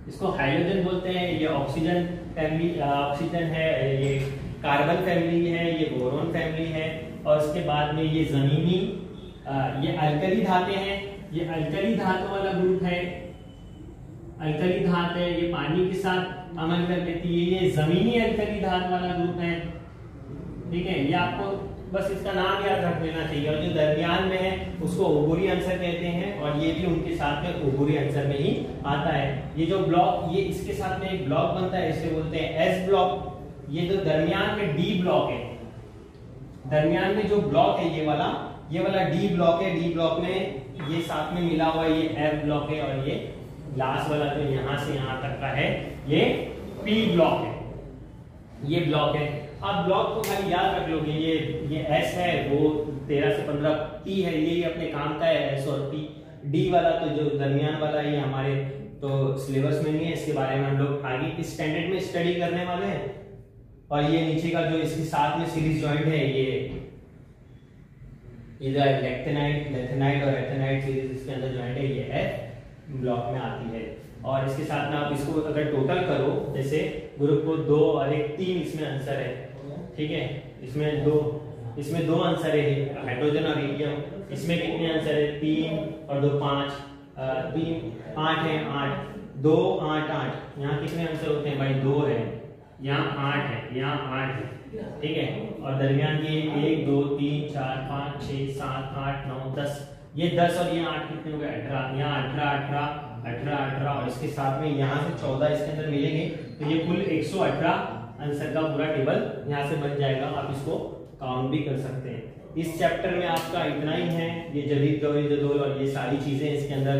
इसको हाइड्रोजन बोलते हैं। ये ऑक्सीजन फैमिली, ऑक्सीजन है, ये कार्बन फैमिली है, ये बोरोन फैमिली है। और उसके बाद में ये जमीनी, ये अल्कली धातें हैं। ये अल्कली धातों वाला ग्रुप है, अल्कली धात है, ये पानी के साथ अमल कर लेती है। ये जमीनी अल्कली धात वाला ग्रुप है, ठीक है। ये आपको बस इसका नाम याद रख लेना चाहिए। और जो दरमियान में है उसको ओबोरी आंसर कहते हैं, और ये भी उनके साथ में ओबोरी आंसर में ही आता है। ये जो ब्लॉक, ये इसके साथ में एक ब्लॉक बनता है, इसे बोलते हैं एस ब्लॉक। ये जो दरमियान में डी ब्लॉक है, दरमियान में जो ब्लॉक है ये वाला डी ब्लॉक है। डी ब्लॉक में ये साथ में मिला हुआ ये एफ ब्लॉक है, और ये लास्ट वाला जो यहाँ से यहाँ तक का है ये पी ब्लॉक है, ये ब्लॉक है। आप ब्लॉक को खाली याद रख लोगे, ये एस है, वो 13 से 15, पी है, ये अपने काम का है एस और पी। डी वाला तो जो दरमियान वाला ये हमारे तो सिलेबस में नहीं है, इसके बारे में हम लोग आगे इस स्टैंडर्ड में स्टडी करने वाले हैं। और ये नीचे का जो इसके साथ में सीरीज जॉइंट है, ये इधर लेथेनाइट और एथेनाइट सीरीज इसके अंदर जॉइंट है, ये एफ ब्लॉक में आती है। और इसके साथ में आप इसको अगर टोटल करो, जैसे ग्रुप को 2 और 1 3 इसमें आंसर है, ठीक है। इसमें दो आंसर है, हाइड्रोजन और हीलियम। इसमें कितने आंसर है? 3 और 2 5, 3 8 है, 8 2 8 8। यहाँ कितने आंसर होते हैं भाई? 2 है, यहाँ 8 है, यहाँ 8 है, ठीक है। और दरमियान की 1 2 3 4 5 6 7 8 9 10, ये 10 और ये 8 कितने हो गए? 18। यहाँ 18 और इसके साथ में यहाँ से 14 इसके अंदर मिलेंगे, तो ये कुल 118 आंसर का पूरा टेबल यहाँ से बन जाएगा। आप इसको काउंट भी कर सकते हैं। इस चैप्टर में आपका इतना ही है, ये जदीद दौरी जदोल और ये सारी चीजें इसके अंदर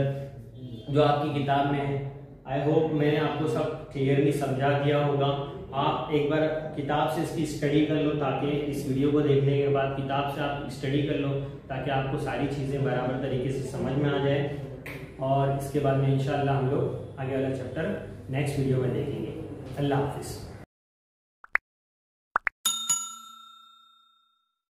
जो आपकी किताब में है। आई होप मैंने आपको सब क्लियरली समझा दिया होगा। आप एक बार किताब से इसकी स्टडी कर लो, ताकि इस वीडियो को देखने के बाद किताब से आप स्टडी कर लो, ताकि आपको सारी चीज़ें बराबर तरीके से समझ में आ जाए। और इसके बाद में इंशाल्लाह हम लोग आगे वाला चैप्टर नेक्स्ट वीडियो में देखेंगे। अल्लाह हाफिज़।